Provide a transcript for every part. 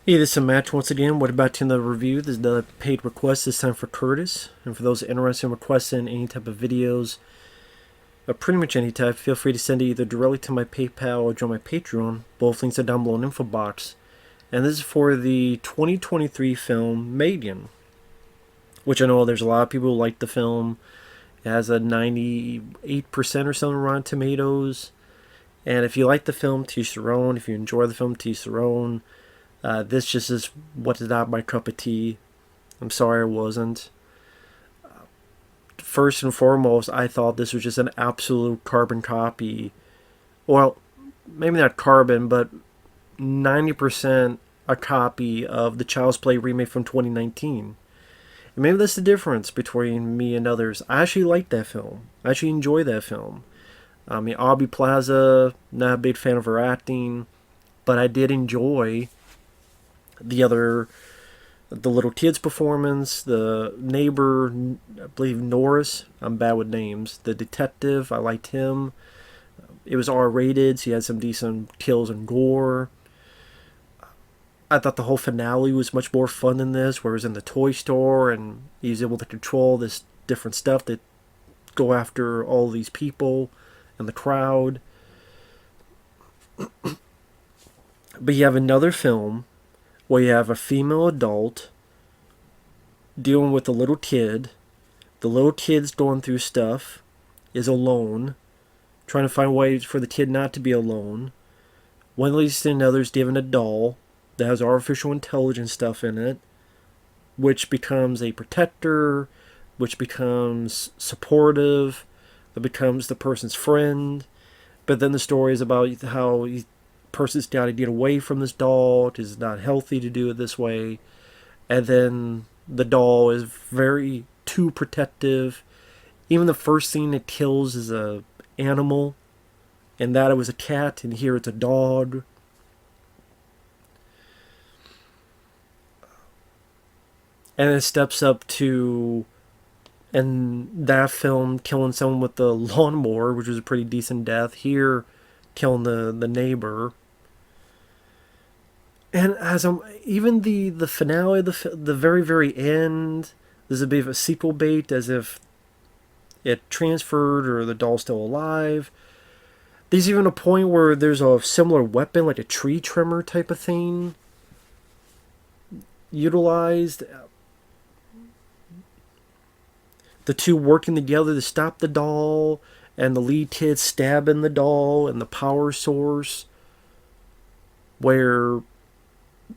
Hey, this is Matt once again. What about in the review? This is the paid request this time for Curtis. And for those interested in requesting any type of videos, or pretty much any type, feel free to send it either directly to my PayPal or join my Patreon. Both links are down below in the info box. And this is for the 2023 film M3GAN, which I know there's a lot of people who like the film. It has a 98% or something Rotten Tomatoes. And if you like the film, to each their own. If you enjoy the film, to each their own. This just is what is not my cup of tea. I'm sorry it wasn't. First and foremost, I thought this was just an absolute carbon copy. Well, maybe not carbon, but 90% a copy of the Child's Play remake from 2019. And maybe that's the difference between me and others. I actually like that film. I actually enjoy that film. I mean, Aubrey Plaza, not a big fan of her acting, but I did enjoy the little kid's performance, the neighbor, I believe Norris. I'm bad with names. The detective, I liked him. It was R-rated, so he had some decent kills and gore. I thought the whole finale was much more fun than this, where he was in the toy store and he was able to control this different stuff that go after all these people and the crowd. But you have another film where you have a female adult dealing with a little kid. The little kid's going through stuff, is alone, trying to find ways for the kid not to be alone. One leads to another's given a doll that has artificial intelligence stuff in it, which becomes a protector, which becomes supportive, that becomes the person's friend. But then the story is about how the person's got to get away from this doll because it's not healthy to do it this way. And then the doll is very too protective. Even the first thing it kills is a animal, and that it was a cat, and here it's a dog. And it steps up to, in that film, killing someone with the lawnmower, which was a pretty decent death. Here, killing the neighbor. And as even the finale, the very end, there's a bit of a sequel bait, as if it transferred or the doll's still alive. There's even a point where there's a similar weapon, like a tree trimmer type of thing, utilized. The two working together to stop the doll, and the lead kid stabbing the doll, and the power source, where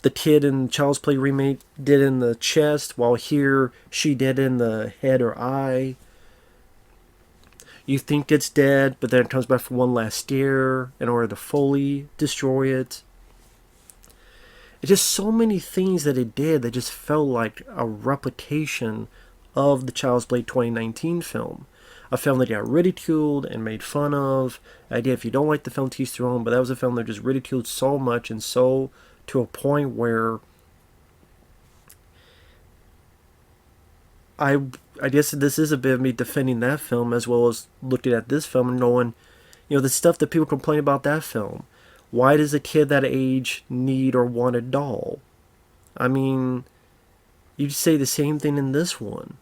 the kid in Child's Play remake did in the chest, while here she did in the head or eye. You think it's dead, but then it comes back for one last scare in order to fully destroy it. It's just so many things that it did that just felt like a replication of the Child's Play 2019 film. A film that got ridiculed and made fun of. Idea if you don't like the film, to each their own, but that was a film that just ridiculed so much, and so to a point where I guess this is a bit of me defending that film, as well as looking at this film and knowing, the stuff that people complain about that film. Why does a kid that age need or want a doll? I mean, you'd say the same thing in this one.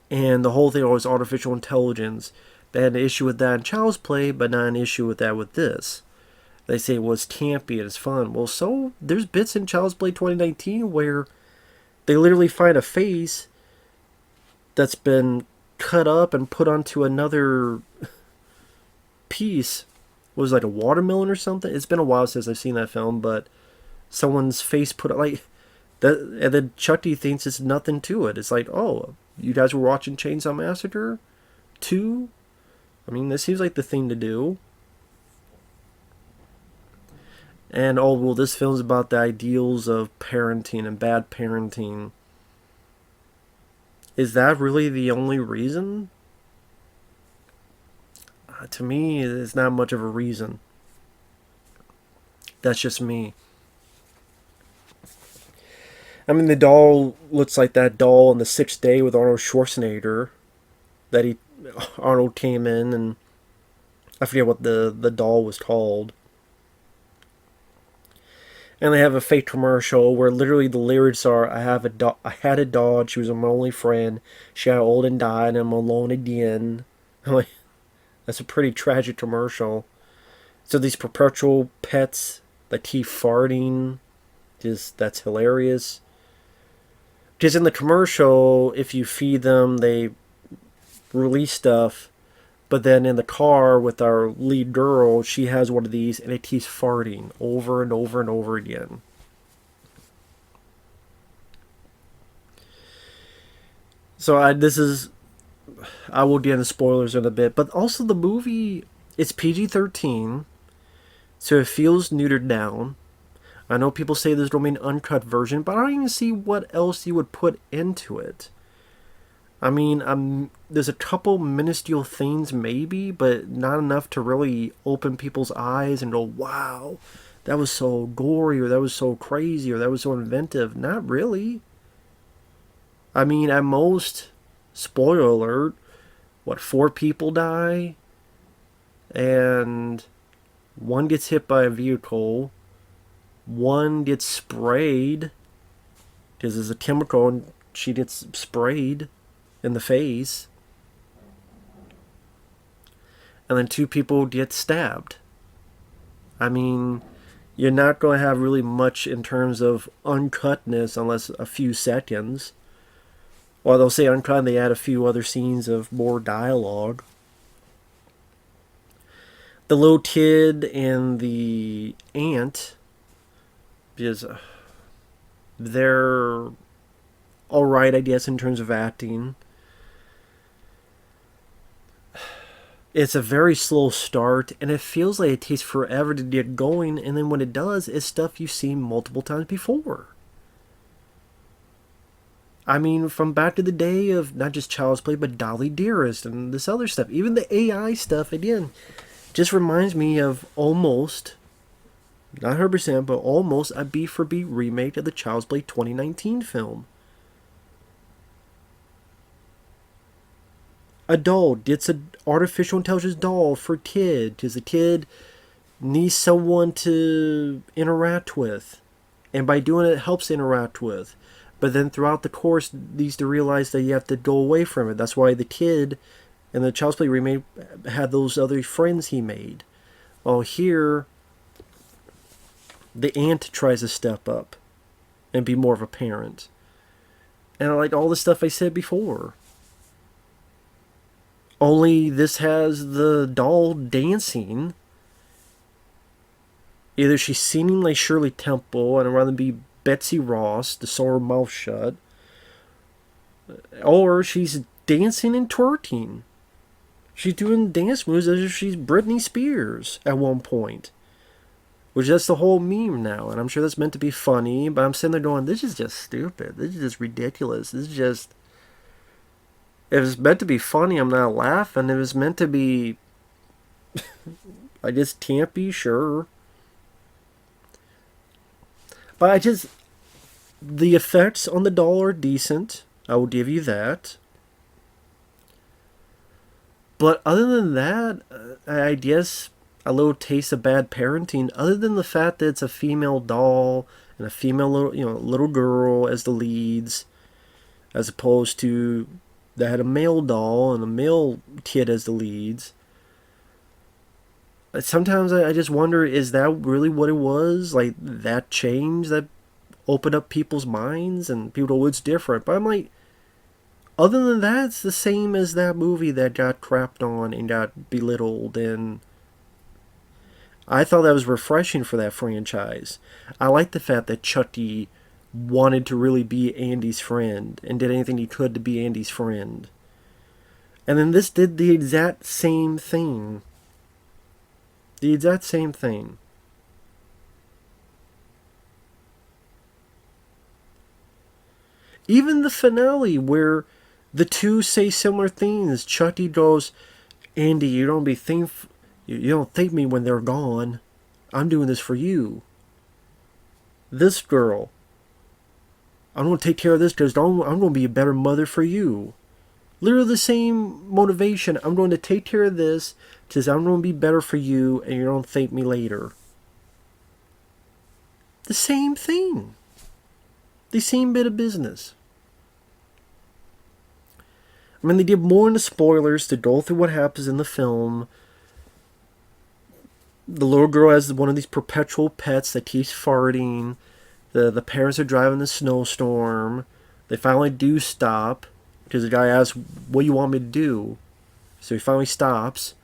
And the whole thing was artificial intelligence. They had an issue with that in Child's Play, but not an issue with that with this. They say, well, it's campy and it's fun. Well, so there's bits in Child's Play 2019 where they literally find a face that's been cut up and put onto another piece. It was like a watermelon or something. It's been a while since I've seen that film, but someone's face put like that, and then Chucky thinks it's nothing to it. It's like, oh, you guys were watching Chainsaw Massacre 2? I mean, this seems like the thing to do. And oh, well, this film's about the ideals of parenting and bad parenting. Is that really the only reason? To me, it's not much of a reason. That's just me. I mean, the doll looks like that doll in The Sixth Day with Arnold Schwarzenegger. Arnold came in, and I forget what the doll was called. And they have a fake commercial where literally the lyrics are, I had a dog, she was my only friend. She got old and died, and I'm alone again." I'm like, that's a pretty tragic commercial. So these perpetual pets that keep farting, just that's hilarious. Because in the commercial, if you feed them, they release stuff. But then in the car with our lead girl, she has one of these and it keeps farting over and over and over again. So I will get into spoilers in a bit, but also the movie, it's PG-13, so it feels neutered down. I know people say there's going to be an uncut version, but I don't even see what else you would put into it. I mean, there's a couple minuscule things maybe, but not enough to really open people's eyes and go, wow, that was so gory, or that was so crazy, or that was so inventive. Not really. I mean, at most, spoiler alert, what, 4 people die? And one gets hit by a vehicle. One gets sprayed, because there's a chemical and she gets sprayed in the face. And then 2 people get stabbed. I mean, you're not going to have really much in terms of uncutness unless a few seconds. Or they'll say uncut and they add a few other scenes of more dialogue. The little kid and the aunt, because they're alright, I guess, in terms of acting. It's a very slow start, and it feels like it takes forever to get going, and then when it does, it's stuff you've seen multiple times before. I mean, from back to the day of not just Child's Play, but Dolly Dearest and this other stuff. Even the AI stuff, again, just reminds me of almost, not 100%, but almost a beat for beat remake of the Child's Play 2019 film. A doll gets an artificial intelligence doll for kid, because the kid needs someone to interact with, and by doing it helps interact with. But then throughout the course needs to realize that you have to go away from it. That's why the kid in the Child's Play remake had those other friends he made. Well, here the aunt tries to step up and be more of a parent. And I like all the stuff I said before. Only this has the doll dancing. Either she's singing like Shirley Temple, and I'd rather be Betsy Ross to sew her mouth shut, or she's dancing and twerking. She's doing dance moves as if she's Britney Spears at one point. Which that's the whole meme now, and I'm sure that's meant to be funny, but I'm sitting there going, this is just stupid. This is just ridiculous. This is just... If it's meant to be funny, I'm not laughing. If it's meant to be, I guess, campy, sure. But the effects on the doll are decent. I will give you that. But other than that, I guess a little taste of bad parenting. Other than the fact that it's a female doll and a female little girl as the leads, as opposed to that had a male doll and a male kid as the leads. Sometimes I just wonder, is that really what it was? Like, that change that opened up people's minds and people go, it's different. But I'm like, other than that, it's the same as that movie that got crapped on and got belittled. And I thought that was refreshing for that franchise. I like the fact that Chucky wanted to really be Andy's friend and did anything he could to be Andy's friend. And then this did the exact same thing. The exact same thing. Even the finale where the two say similar things. Chucky goes, Andy, you don't think me when they're gone. I'm doing this for you. This girl, I'm going to take care of this because I'm going to be a better mother for you. Literally the same motivation. I'm going to take care of this because I'm going to be better for you and you don't thank me later. The same thing. The same bit of business. I mean, they did more in the spoilers to go through what happens in the film. The little girl has one of these perpetual pets that keeps farting. The parents are driving the snowstorm. They finally do stop because the guy asks, "What do you want me to do?" So he finally stops.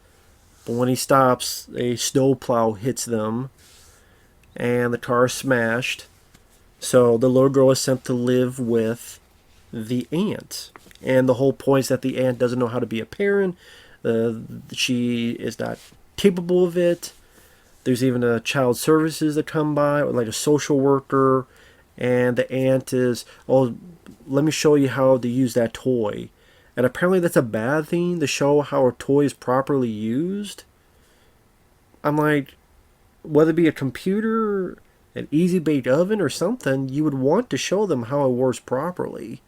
But when he stops, a snowplow hits them, and the car is smashed. So the little girl is sent to live with the aunt. And the whole point is that the aunt doesn't know how to be a parent. She is not capable of it. There's even a child services that come by, or like a social worker. And the aunt is, "Oh, let me show you how to use that toy." And apparently that's a bad thing, to show how a toy is properly used. I'm like, whether it be a computer, an easy bake oven, or something, you would want to show them how it works properly.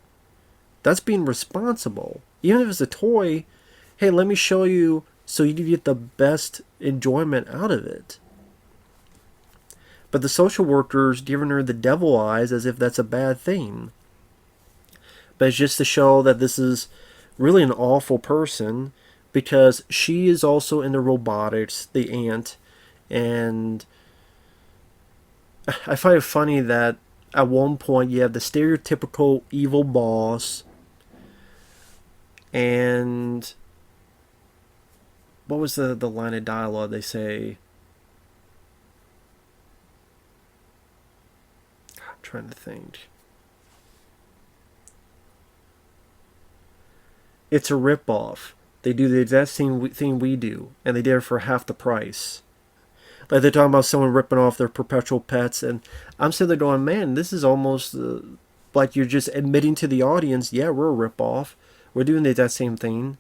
That's being responsible. Even if it's a toy, hey, let me show you so you can get the best enjoyment out of it. But the social worker's giving her the devil eyes as if that's a bad thing. But it's just to show that this is really an awful person, because she is also into robotics, the aunt, and I find it funny that at one point you have the stereotypical evil boss, and what was the line of dialogue they say? I'm trying to think. It's a ripoff. They do the exact same thing we do, and they did it for half the price. Like they're talking about someone ripping off their perpetual pets, and I'm sitting there going, man, this is almost like you're just admitting to the audience, yeah, we're a ripoff. We're doing the exact same thing,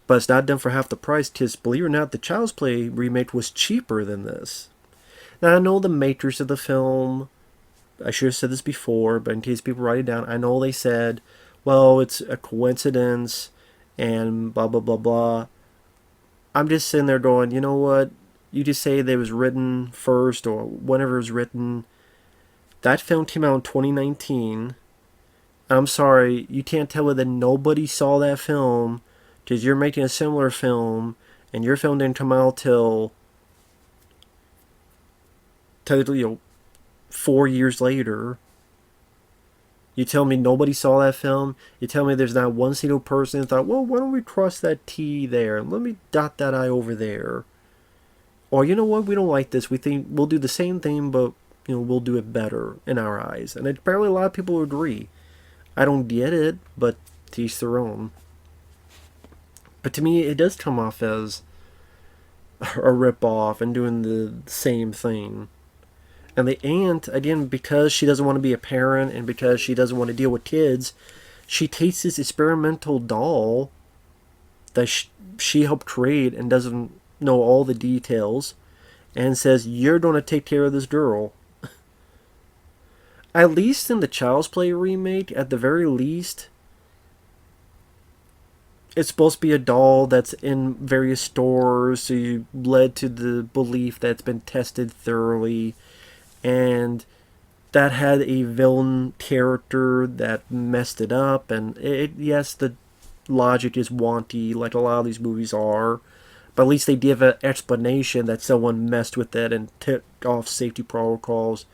but it's not done for half the price, because believe it or not, the Child's Play remake was cheaper than this. Now, I know the makers of the film, I should have said this before, but in case people write it down, I know they said, well, it's a coincidence, and blah, blah, blah, blah. I'm just sitting there going, you know what? You just say that it was written first, or whenever it was written. That film came out in 2019. I'm sorry, you can't tell me that nobody saw that film, because you're making a similar film, and your film didn't come out till, technically, 4 years later. You tell me nobody saw that film. You tell me there's not one single person that thought, well, why don't we cross that T there? Let me dot that I over there. Or, you know what, we don't like this. We think we'll do the same thing, but, we'll do it better in our eyes. And apparently a lot of people agree. I don't get it, but to each their own. But to me, it does come off as a rip-off and doing the same thing. And the aunt, again, because she doesn't want to be a parent and because she doesn't want to deal with kids, she takes this experimental doll that she helped create and doesn't know all the details, and says, you're going to take care of this girl. At least in the Child's Play remake, at the very least, it's supposed to be a doll that's in various stores, so you led to the belief that it's been tested thoroughly, and that had a villain character that messed it up, and yes, the logic is wonky, like a lot of these movies are, but at least they give an explanation that someone messed with it and took off safety protocols,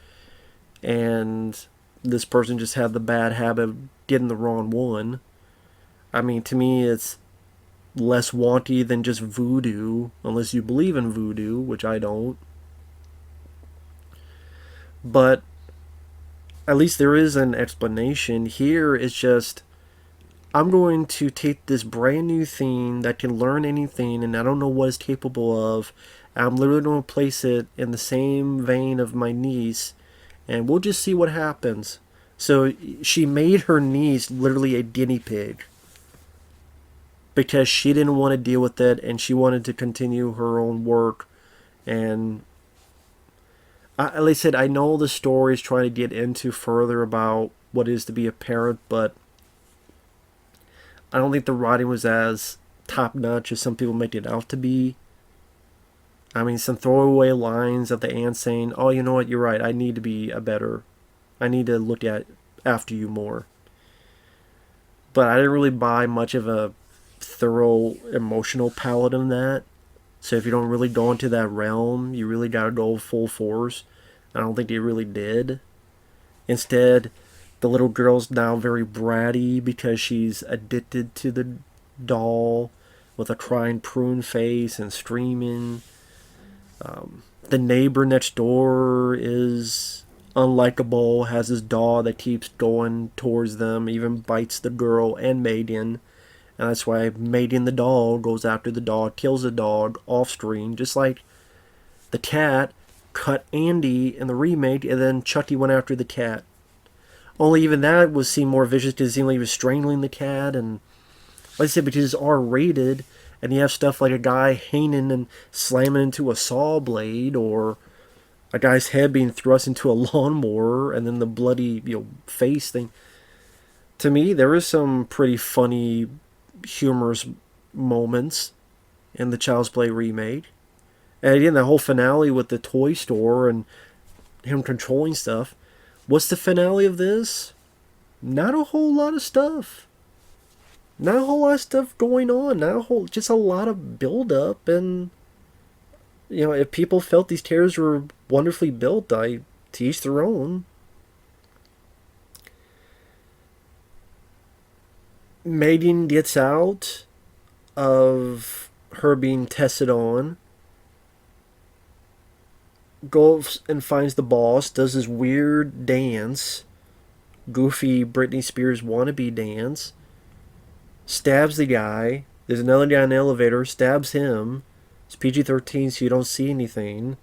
and this person just had the bad habit of getting the wrong one. I mean, to me, it's less wonky than just voodoo, unless you believe in voodoo, which I don't. But at least there is an explanation. Here, it's just, I'm going to take this brand new thing that can learn anything and I don't know what it's capable of. I'm literally going to place it in the same vein of my niece, and we'll just see what happens. So she made her niece literally a guinea pig because she didn't want to deal with it and she wanted to continue her own work. And like I said, I know the story is trying to get into further about what it is to be a parent, but I don't think the writing was as top-notch as some people make it out to be. I mean, some throwaway lines of the aunt saying, "Oh, you know what? You're right. I need to be a better. I need to look at after you more." But I didn't really buy much of a thorough emotional palette in that. So if you don't really go into that realm, you really gotta go full force. I don't think they really did. Instead, the little girl's now very bratty because she's addicted to the doll with a crying prune face and screaming. The neighbor next door is unlikable, has this dog that keeps going towards them, even bites the girl and M3GAN. And that's why M3GAN the dog goes after the dog, kills the dog off screen, just like the cat cut Andy in the remake, and then Chucky went after the cat. Only even that was seemed more vicious because it seemed like he was strangling the cat, and like I said, because it's R-rated, and you have stuff like a guy hanging and slamming into a saw blade, or a guy's head being thrust into a lawnmower, and then the bloody face thing. To me, there is some pretty funny, humorous moments in the Child's Play remake. And again, the whole finale with the toy store and him controlling stuff. What's the finale of this? Not a whole lot of stuff. Not a whole lot of stuff going on. Just a lot of build up. And if people felt these characters were wonderfully built, to each their own. M3GAN gets out of her being tested on, goes and finds the boss, does this weird dance, goofy Britney Spears wannabe dance, stabs the guy. There's another guy in the elevator, stabs him. It's PG-13, so you don't see anything.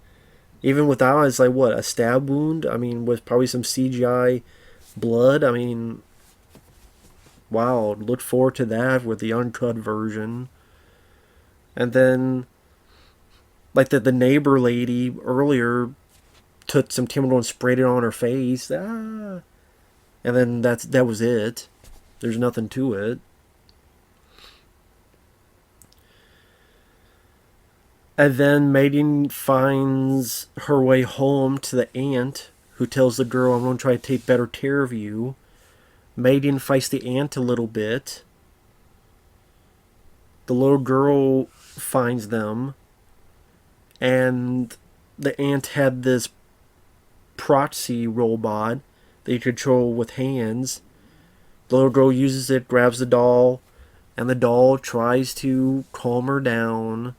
Even without, it's like, what, a stab wound? I mean, with probably some CGI blood. I mean, wow, look forward to that with the uncut version. And then, like the neighbor lady earlier took some Timberland and sprayed it on her face. And then that was it. There's nothing to it. And then M3GAN finds her way home to the aunt, who tells the girl, "I'm going to try to take better care of you." M3GAN fights the aunt a little bit. The little girl finds them. And the aunt had this proxy robot that you control with hands. The little girl uses it, grabs the doll, and the doll tries to calm her down.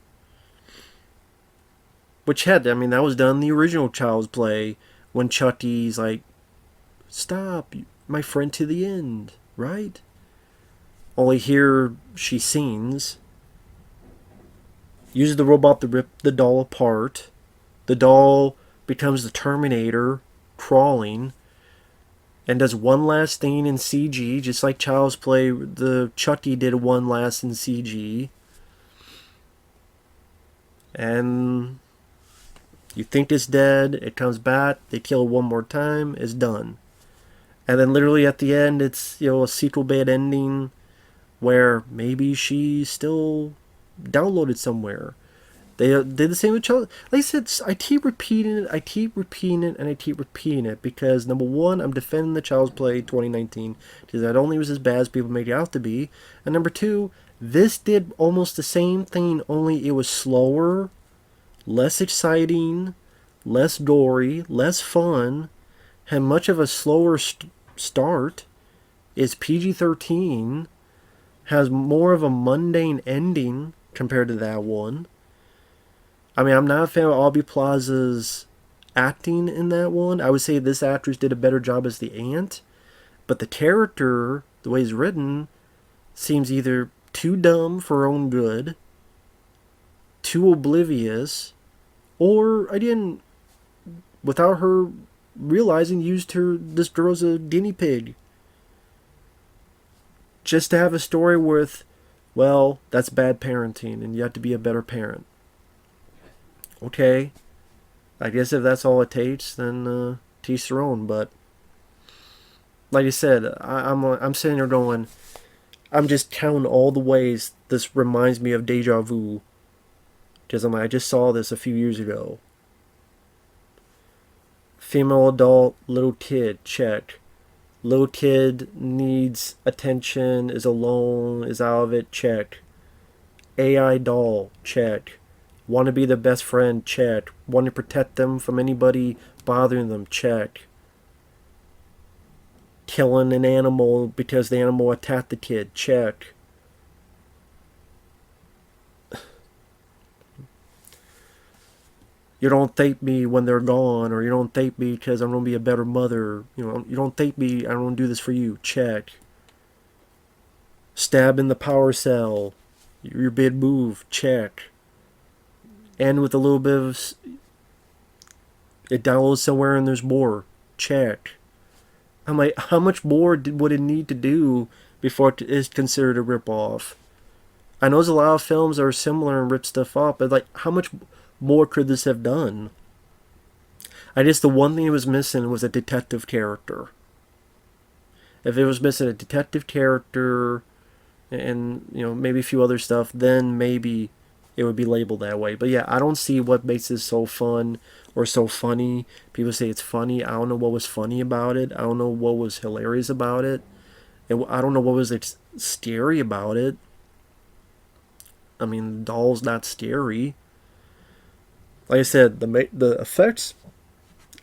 Which that was done in the original Child's Play, when Chucky's like, "Stop, my friend, to the end," right? Only here she sings. Uses the robot to rip the doll apart. The doll becomes the Terminator, crawling, and does one last thing in CG, just like Child's Play. The Chucky did one last in CG. And you think it's dead, it comes back, they kill it one more time, it's done. And then literally at the end, it's a sequel bait ending where maybe she's still downloaded somewhere. They did the same with Child. Like I said, I keep repeating it, and I keep repeating it because, number one, I'm defending the Child's Play 2019 because that only was as bad as people make it out to be. And number two, this did almost the same thing, only it was slower, less exciting, less gory, less fun, had much of a slower start, is PG-13, has more of a mundane ending compared to that one. I mean, I'm not a fan of Aubrey Plaza's acting in that one. I would say this actress did a better job as the aunt, but the character, the way it's written, seems either too dumb for her own good, too oblivious, or without her realizing, used this girl as a guinea pig. Just to have a story with, well, that's bad parenting and you have to be a better parent. Okay, I guess if that's all it takes, then teach their own. But like I said, I'm sitting there going, I'm just counting all the ways this reminds me of deja vu. Because I just saw this a few years ago. Female adult, little kid, check. Little kid needs attention, is alone, is out of it, check. AI doll, check. Want to be the best friend, check. Want to protect them from anybody bothering them, check. Killing an animal because the animal attacked the kid, check. You don't thank me when they're gone, or you don't thank me because I'm going to be a better mother. You don't thank me, I don't do this for you, check. Stab in the power cell, your bid move, check. And with a little bit of, it downloads somewhere and there's more, check. I'm like, how much more would it need to do before it is considered a rip-off? I know there's a lot of films that are similar and rip stuff off, but like, how much more could this have done? I guess the one thing it was missing was a detective character. If it was missing a detective character and maybe a few other stuff, then maybe it would be labeled that way. But yeah, I don't see what makes this so fun or so funny. People say it's funny. I don't know what was funny about it. I don't know what was hilarious about it. And I don't know what was scary about it. I mean, the doll's not scary. Like I said, the effects,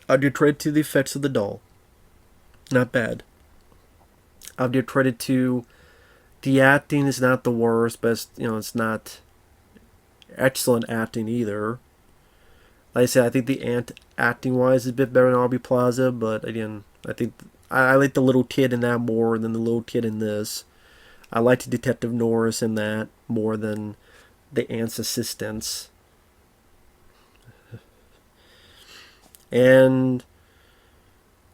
I give credit to the effects of the doll. Not bad. I'll give credit to the acting is not the worst, but it's not excellent acting either. Like I said, I think the acting wise is a bit better than Aubrey Plaza, but again, I think I like the little kid in that more than the little kid in this. I liked Detective Norris in that more than the aunt's assistants. And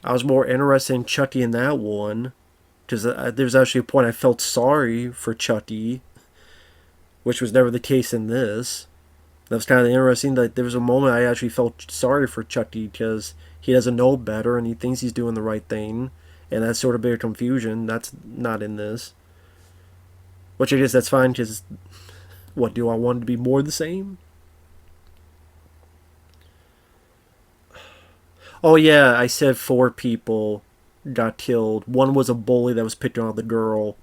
I was more interested in Chucky in that one, because there was actually a point I felt sorry for Chucky, which was never the case in this. That was kind of interesting. That there was a moment I actually felt sorry for Chucky because he doesn't know better and he thinks he's doing the right thing, and that's sort of bit of confusion. That's not in this, which I guess that's fine because what do I want it to be more the same? Oh yeah, I said 4 people got killed. One was a bully that was picking on the girl,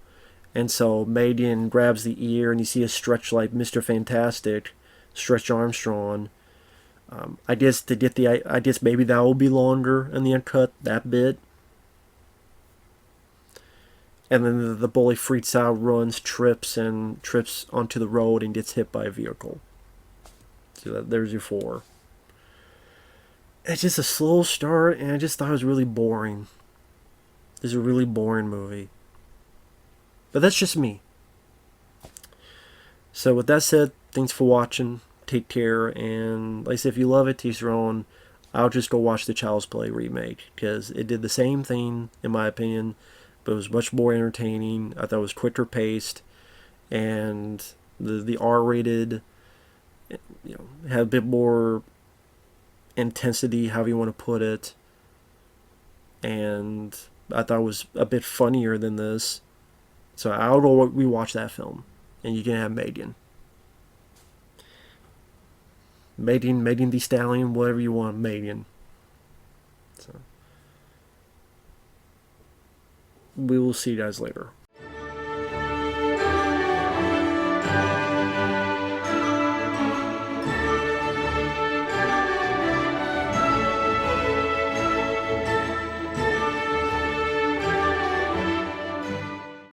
and so M3GAN grabs the ear, and you see a stretch like Mr. Fantastic, Stretch Armstrong. I guess I guess maybe that will be longer in the uncut, that bit. And then the bully freaks out, runs, trips onto the road and gets hit by a vehicle. So there's your 4. It's just a slow start, and I just thought it was really boring. This is a really boring movie. But that's just me. So with that said, thanks for watching. Take care, and like I said, if you love it, teach your own. I'll just go watch the Child's Play remake, because it did the same thing, in my opinion, but it was much more entertaining. I thought it was quicker paced, and the R-rated, had a bit more intensity, however you want to put it, and I thought it was a bit funnier than this. So I'll go rewatch that film, and you can have M3GAN. M3GAN the Stallion, whatever you want, M3GAN. So we will see you guys later.